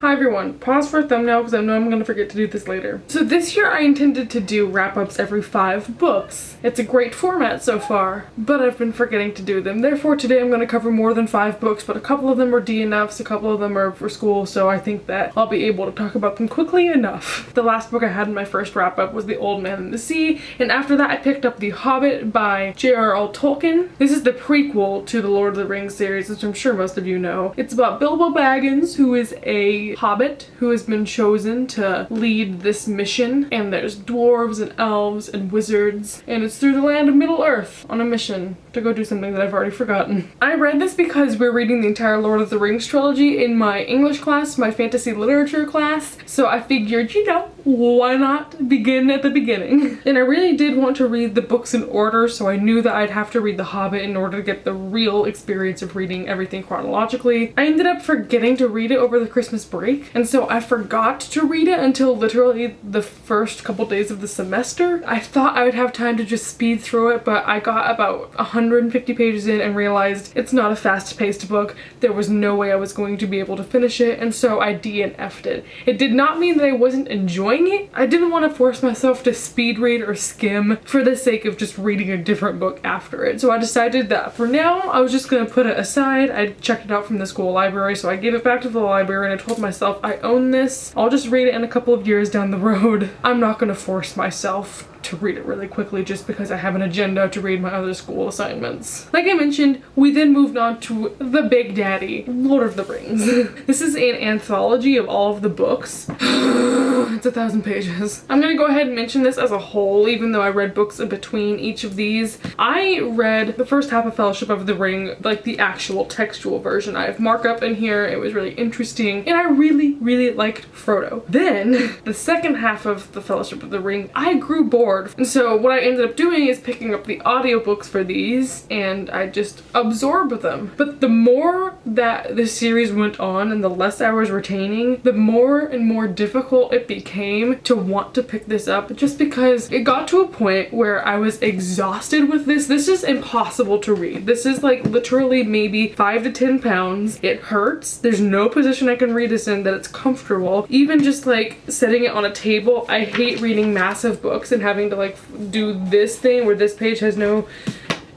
Hi everyone, pause for a thumbnail because I know I'm going to forget to do this later. So this year I intended to do wrap-ups every 5 books. It's a great format so far, but I've been forgetting to do them. Therefore today I'm going to cover more than 5 books, but a couple of them are DNFs, a couple of them are for school, so I think that I'll be able to talk about them quickly enough. The last book I had in my first wrap-up was The Old Man and the Sea, and after that I picked up The Hobbit by J.R.R. Tolkien. This is the prequel to the Lord of the Rings series, which I'm sure most of you know. It's about Bilbo Baggins, who is a hobbit who has been chosen to lead this mission, and there's dwarves and elves and wizards, and it's through the land of Middle-earth on a mission to go do something that I've already forgotten. I read this because we're reading the entire Lord of the Rings trilogy in my English class, my fantasy literature class, so I figured, you know, why not begin at the beginning? And I really did want to read the books in order, so I knew that I'd have to read The Hobbit in order to get the real experience of reading everything chronologically. I ended up forgetting to read it over the Christmas break, and so I forgot to read it until literally the first couple days of the semester. I thought I would have time to just speed through it, but I got about 150 pages in and realized it's not a fast-paced book. There was no way I was going to be able to finish it, and so I DNF'd it. It did not mean that I wasn't enjoying it. I didn't want to force myself to speed read or skim for the sake of just reading a different book after it. So I decided that for now, I was just gonna put it aside. I checked it out from the school library, so I gave it back to the library and I told myself, I own this. I'll just read it in a couple of years down the road. I'm not gonna force myself to read it really quickly just because I have an agenda to read my other school assignments. Like I mentioned, we then moved on to the Big Daddy, Lord of the Rings. This is an anthology of all of the books. It's 1,000 pages. I'm gonna go ahead and mention this as a whole, even though I read books in between each of these. I read the first half of Fellowship of the Ring, like the actual textual version. I have markup in here, it was really interesting, and I really liked Frodo. Then, the second half of the Fellowship of the Ring, I grew bored. And so what I ended up doing is picking up the audiobooks for these, and I just absorbed them. But the more that the series went on and the less I was retaining, the more and more difficult it became to want to pick this up, just because it got to a point where I was exhausted with this. This is impossible to read. This is like literally maybe 5 to 10 pounds. It hurts. There's no position I can read this in that it's comfortable. Even just like setting it on a table, I hate reading massive books and having to like do this thing where this page has no,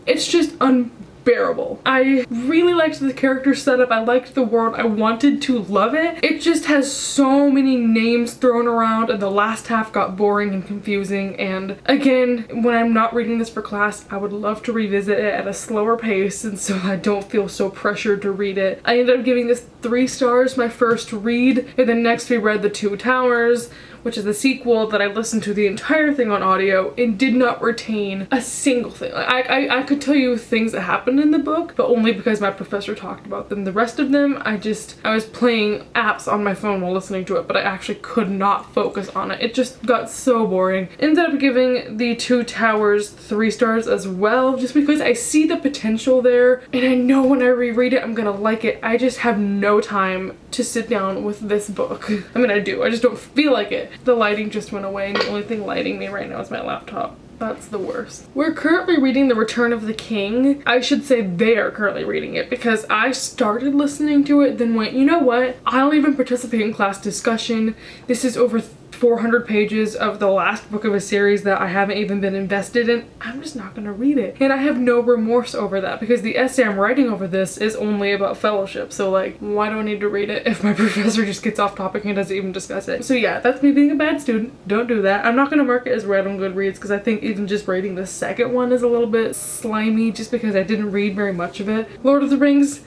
it's just unbearable. I really liked the character setup. I liked the world. I wanted to love it. It just has so many names thrown around, and the last half got boring and confusing. And again, when I'm not reading this for class, I would love to revisit it at a slower pace, and so I don't feel so pressured to read it. I ended up giving this 3 stars my first read, and then next we read The Two Towers, which is the sequel that I listened to the entire thing on audio and did not retain a single thing. I could tell you things that happened in the book, but only because my professor talked about them. The rest of them, I was playing apps on my phone while listening to it, but I actually could not focus on it. It just got so boring. Ended up giving The Two Towers 3 stars as well, just because I see the potential there, and I know when I reread it, I'm gonna like it. I just have no time to sit down with this book. I mean, I do. I just don't feel like it. The lighting just went away, and the only thing lighting me right now is my laptop. That's the worst. We're currently reading The Return of the King. I should say they are currently reading it because I started listening to it, then went, you know what? I'll even participate in class discussion. This is over 400 pages of the last book of a series that I haven't even been invested in. I'm just not gonna read it. And I have no remorse over that because the essay I'm writing over this is only about Fellowship. So like, why do I need to read it if my professor just gets off topic and doesn't even discuss it? So yeah, that's me being a bad student. Don't do that. I'm not gonna mark it as read on Goodreads because I think even just rating the second one is a little bit slimy just because I didn't read very much of it. Lord of the Rings,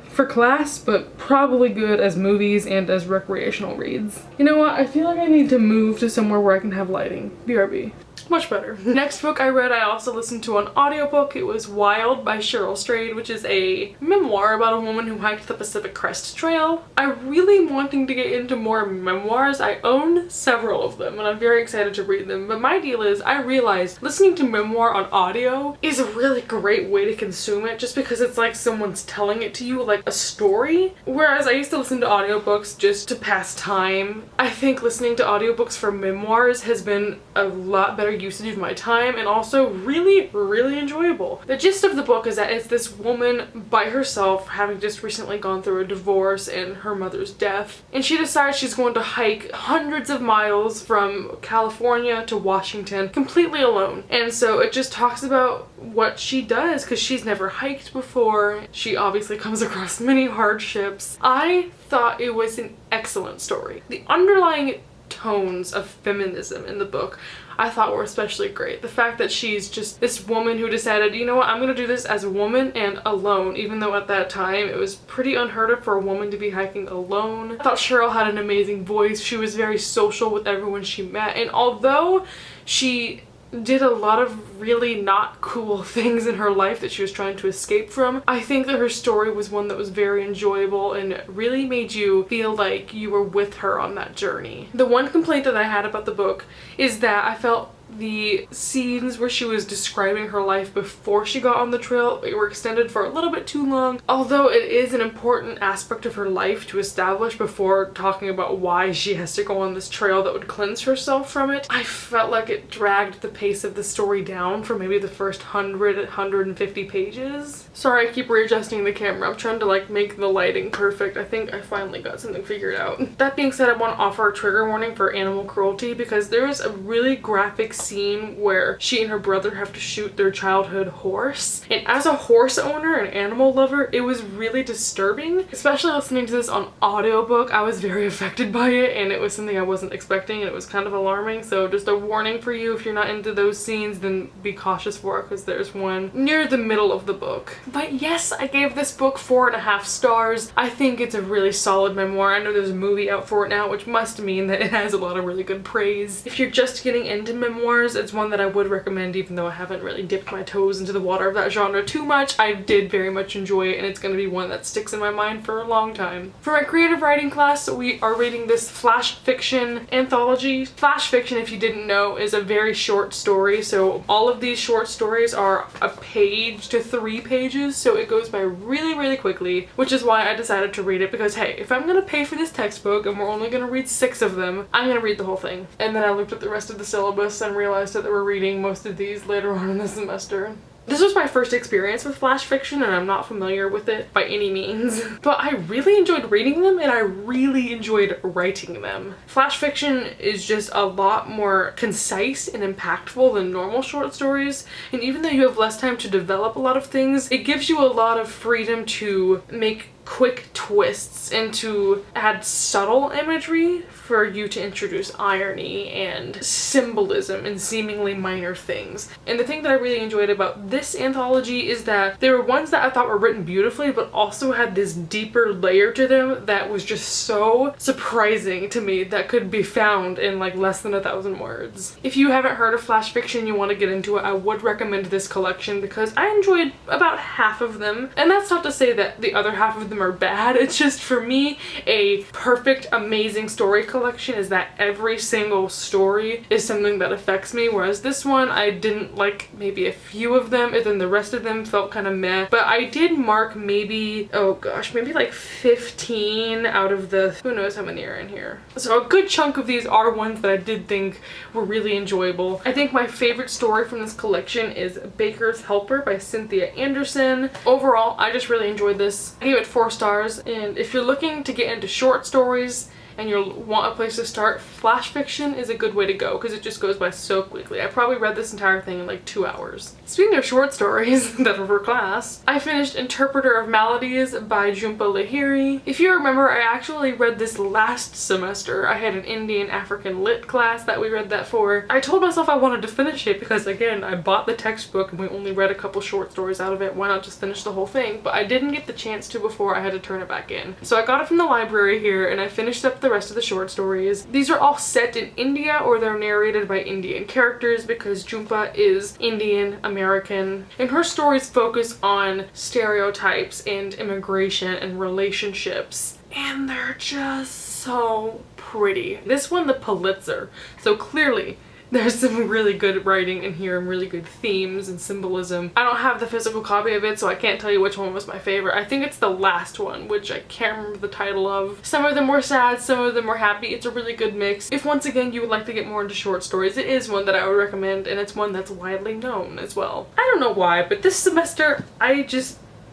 for class, but probably good as movies and as recreational reads. You know what? I feel like I need to move to somewhere where I can have lighting. BRB. Much better. Next book I read, I also listened to an audiobook. It was Wild by Cheryl Strayed, which is a memoir about a woman who hiked the Pacific Crest Trail. I'm really wanting to get into more memoirs. I own several of them and I'm very excited to read them, but my deal is I realized listening to memoir on audio is a really great way to consume it just because it's like someone's telling it to you like a story. Whereas I used to listen to audiobooks just to pass time. I think listening to audiobooks for memoirs has been a lot better good usage of my time and also really, really enjoyable. The gist of the book is that it's this woman by herself having just recently gone through a divorce and her mother's death, and she decides she's going to hike hundreds of miles from California to Washington completely alone. And so it just talks about what she does because she's never hiked before. She obviously comes across many hardships. I thought it was an excellent story. The underlying tones of feminism in the book I thought were especially great. The fact that she's just this woman who decided, you know what, I'm gonna do this as a woman and alone, even though at that time it was pretty unheard of for a woman to be hiking alone. I thought Cheryl had an amazing voice. She was very social with everyone she met, and although she did a lot of really not cool things in her life that she was trying to escape from, I think that her story was one that was very enjoyable and really made you feel like you were with her on that journey. The one complaint that I had about the book is that I felt the scenes where she was describing her life before she got on the trail were extended for a little bit too long. Although it is an important aspect of her life to establish before talking about why she has to go on this trail that would cleanse herself from it, I felt like it dragged the pace of the story down for maybe the first 150 pages. Sorry, I keep readjusting the camera. I'm trying to like make the lighting perfect. I think I finally got something figured out. That being said, I want to offer a trigger warning for animal cruelty because there is a really graphic scene where she and her brother have to shoot their childhood horse, and as a horse owner and animal lover, it was really disturbing. Especially listening to this on audiobook, I was very affected by it, and it was something I wasn't expecting, and it was kind of alarming. So just a warning for you, if you're not into those scenes, then be cautious for it because there's one near the middle of the book. But yes, I gave this book 4.5 stars. I think it's a really solid memoir. I know there's a movie out for it now, which must mean that it has a lot of really good praise. If you're just getting into memoirs, it's one that I would recommend, even though I haven't really dipped my toes into the water of that genre too much. I did very much enjoy it, and it's going to be one that sticks in my mind for a long time. For my creative writing class, we are reading this flash fiction anthology. Flash fiction, if you didn't know, is a very short story, so all of these short stories are a page to 3 pages, so it goes by really, really quickly, which is why I decided to read it, because hey, if I'm gonna pay for this textbook and we're only gonna read 6 of them, I'm gonna read the whole thing. And then I looked at the rest of the syllabus and realized that we're reading most of these later on in the semester. This was my first experience with flash fiction, and I'm not familiar with it by any means, but I really enjoyed reading them and I really enjoyed writing them. Flash fiction is just a lot more concise and impactful than normal short stories, and even though you have less time to develop a lot of things, it gives you a lot of freedom to make quick twists and to add subtle imagery for you to introduce irony and symbolism in seemingly minor things. And the thing that I really enjoyed about this anthology is that there were ones that I thought were written beautifully but also had this deeper layer to them that was just so surprising to me that could be found in like less than 1,000 words. If you haven't heard of flash fiction and you want to get into it, I would recommend this collection because I enjoyed about half of them, and that's not to say that the other half of them are bad. It's just, for me, a perfect, amazing story collection is that every single story is something that affects me, whereas this one I didn't like maybe a few of them, and then the rest of them felt kind of meh. But I did mark maybe, oh gosh, maybe like 15 out of the who knows how many are in here. So a good chunk of these are ones that I did think were really enjoyable. I think my favorite story from this collection is Baker's Helper by Cynthia Anderson. Overall, I just really enjoyed this. I gave it 4 stars, and if you're looking to get into short stories and you want a place to start, flash fiction is a good way to go because it just goes by so quickly. I probably read this entire thing in like 2 hours. Speaking of short stories that were for class, I finished Interpreter of Maladies by Jhumpa Lahiri. If you remember, I actually read this last semester. I had an Indian African Lit class that we read that for. I told myself I wanted to finish it because, again, I bought the textbook and we only read a couple short stories out of it. Why not just finish the whole thing? But I didn't get the chance to before I had to turn it back in. So I got it from the library here and I finished up the rest of the short stories. These are all set in India, or they're narrated by Indian characters because Jhumpa is Indian American, and her stories focus on stereotypes and immigration and relationships, and they're just so pretty. This won the Pulitzer, so clearly There's some really good writing in here and really good themes and symbolism. I don't have the physical copy of it, so I can't tell you which one was my favorite. I think it's the last one, which I can't remember the title of. Some of them were sad, some of them were happy. It's a really good mix. If once again you would like to get more into short stories, it is one that I would recommend, and it's one that's widely known as well. I don't know why, but this semester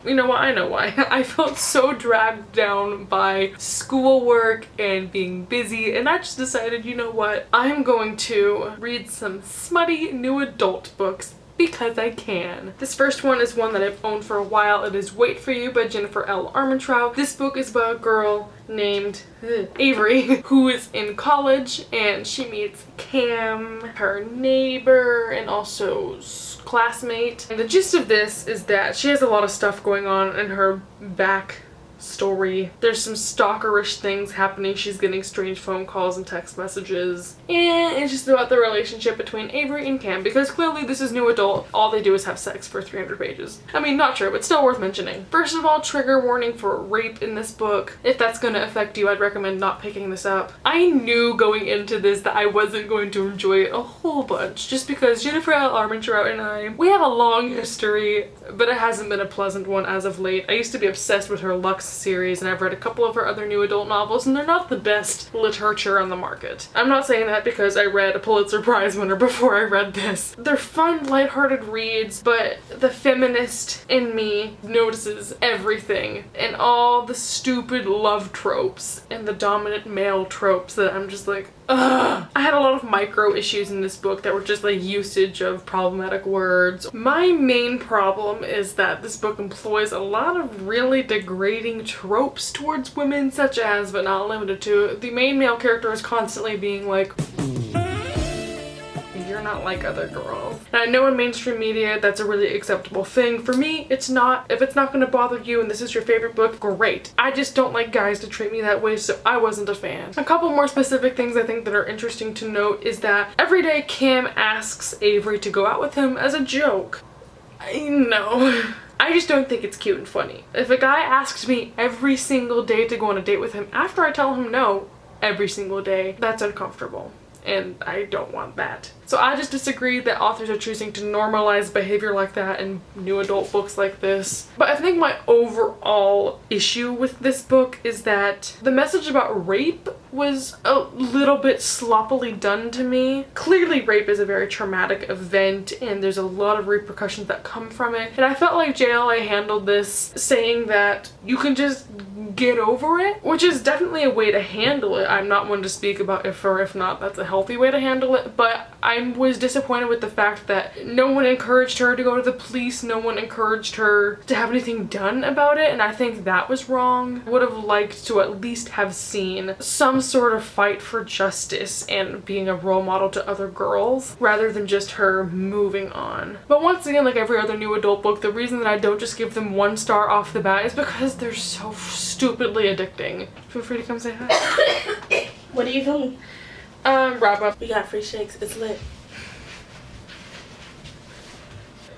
you know what? I know why. I felt so dragged down by schoolwork and being busy, and I just decided, you know what? I'm going to read some smutty new adult books because I can. This first one is one that I've owned for a while. It is Wait For You by Jennifer L. Armentrout. This book is about a girl named Avery who is in college, and she meets Cam, her neighbor, and also classmate. And the gist of this is that she has a lot of stuff going on in her back story. There's some stalkerish things happening. She's getting strange phone calls and text messages, and it's just about the relationship between Avery and Cam, because clearly this is new adult. All they do is have sex for 300 pages. I mean, not true, but still worth mentioning. First of all, trigger warning for rape in this book. If that's going to affect you, I'd recommend not picking this up. I knew going into this that I wasn't going to enjoy it a whole bunch, just because Jennifer L. Armentrout and we have a long history, but it hasn't been a pleasant one as of late. I used to be obsessed with her Lux series, and I've read a couple of her other new adult novels, and they're not the best literature on the market. I'm not saying that because I read a Pulitzer Prize winner before I read this. They're fun, lighthearted reads, but the feminist in me notices everything and all the stupid love tropes and the dominant male tropes that I'm just like, ugh. I had a lot of micro issues in this book that were just like usage of problematic words. My main problem is that this book employs a lot of really degrading tropes towards women, such as, but not limited to, the main male character is constantly being like, you're not like other girls. And I know in mainstream media that's a really acceptable thing. For me, it's not. If it's not going to bother you and this is your favorite book, great. I just don't like guys to treat me that way, so I wasn't a fan. A couple more specific things I think that are interesting to note is that every day Cam asks Avery to go out with him as a joke. I know. I just don't think it's cute and funny. If a guy asks me every single day to go on a date with him after I tell him no every single day, that's uncomfortable. And I don't want that. So I just disagree that authors are choosing to normalize behavior like that in new adult books like this. But I think my overall issue with this book is that the message about rape was a little bit sloppily done to me. Clearly rape is a very traumatic event and there's a lot of repercussions that come from it. And I felt like JLA handled this saying that you can just get over it, which is definitely a way to handle it. I'm not one to speak about if or if not that's a healthy way to handle it, but I was disappointed with the fact that no one encouraged her to go to the police, no one encouraged her to have anything done about it, and I think that was wrong. I would have liked to at least have seen some sort of fight for justice and being a role model to other girls rather than just her moving on. But once again, like every other new adult book, the reason that I don't just give them 1 star off the bat is because they're so stupidly addicting. Feel free to come say hi. What are you doing? Wrap up. We got free shakes. It's lit.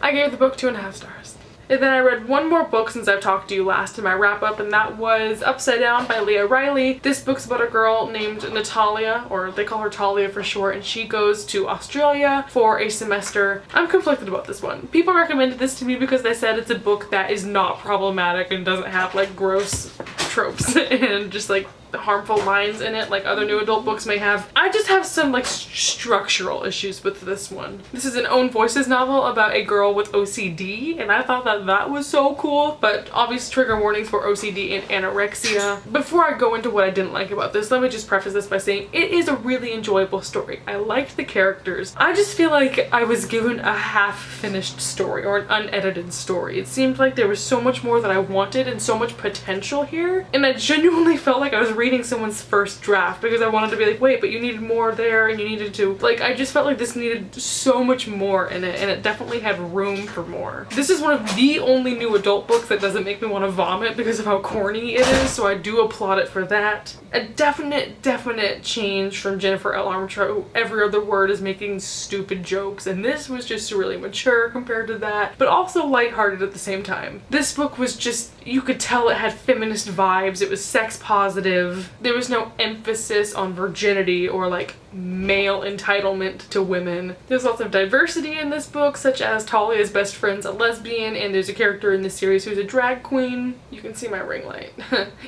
I gave the book 2.5 stars. And then I read one more book since I've talked to you last in my wrap up, and that was Upside Down by Leah Riley. This book's about a girl named Natalia, or they call her Talia for short, and she goes to Australia for a semester. I'm conflicted about this one. People recommended this to me because they said it's a book that is not problematic and doesn't have like gross tropes and just like harmful lines in it like other new adult books may have. I just have some like structural issues with this one. This is an Own Voices novel about a girl with OCD, and I thought that that was so cool, but obvious trigger warnings for OCD and anorexia. Before I go into what I didn't like about this, let me just preface this by saying it is a really enjoyable story. I liked the characters. I just feel like I was given a half-finished story or an unedited story. It seemed like there was so much more that I wanted and so much potential here, and I genuinely felt like I was reading someone's first draft because I wanted to be like, wait, but you needed more there and you needed to, like, I just felt like this needed so much more in it, and it definitely had room for more. This is one of the only new adult books that doesn't make me want to vomit because of how corny it is, so I do applaud it for that. A definite change from Jennifer L. Armentrout, who every other word is making stupid jokes, and this was just really mature compared to that, but also lighthearted at the same time. This book was just you could tell it had feminist vibes. It was sex positive. There was no emphasis on virginity or like male entitlement to women. There's lots of diversity in this book, such as Talia's best friend's a lesbian, and there's a character in this series who's a drag queen. You can see my ring light.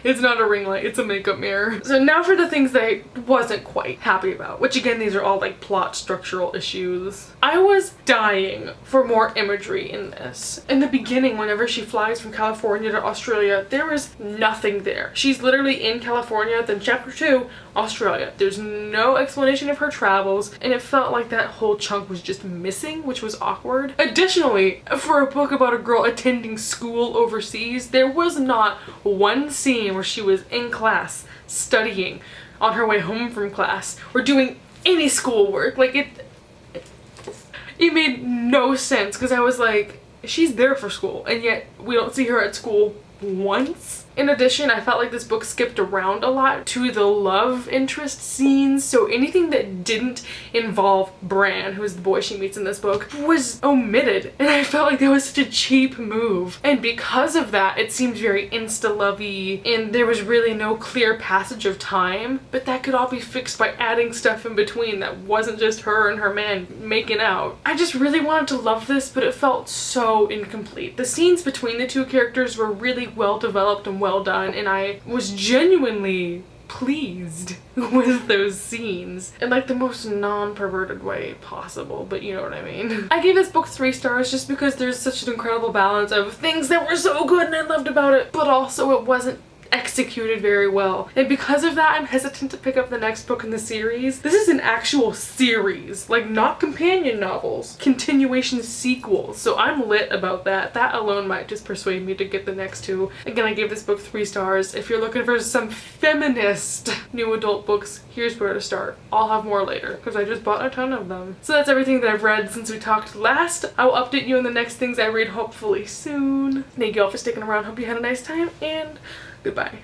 It's not a ring light, it's a makeup mirror. So now for the things that I wasn't quite happy about, which again, these are all like plot structural issues. I was dying for more imagery in this. In the beginning, whenever she flies from California to Australia, there was nothing there. She's literally in California, then chapter 2, Australia. There's no explanation of her travels, and it felt like that whole chunk was just missing, which was awkward. Additionally, for a book about a girl attending school overseas, there was not one scene where she was in class studying, on her way home from class, or doing any schoolwork. Like it made no sense, because I was like, she's there for school, and yet we don't see her at school once. In addition, I felt like this book skipped around a lot to the love interest scenes, so anything that didn't involve Bran, who is the boy she meets in this book, was omitted, and I felt like that was such a cheap move. And because of that, it seemed very insta-lovey, and there was really no clear passage of time, but that could all be fixed by adding stuff in between that wasn't just her and her man making out. I just really wanted to love this, but it felt so incomplete. The scenes between the two characters were really well developed and well done, and I was genuinely pleased with those scenes in like the most non-perverted way possible, but you know what I mean. I gave this book 3 stars just because there's such an incredible balance of things that were so good and I loved about it, but also it wasn't executed very well, and because of that I'm hesitant to pick up the next book in the series. This is an actual series, like not companion novels, continuation sequels, so I'm lit about that. That alone might just persuade me to get the next 2. Again, I gave this book 3 stars. If you're looking for some feminist new adult books, here's where to start. I'll have more later because I just bought a ton of them. So that's everything that I've read since we talked last. I will update you on the next things I read hopefully soon. Thank you all for sticking around. Hope you had a nice time, and goodbye.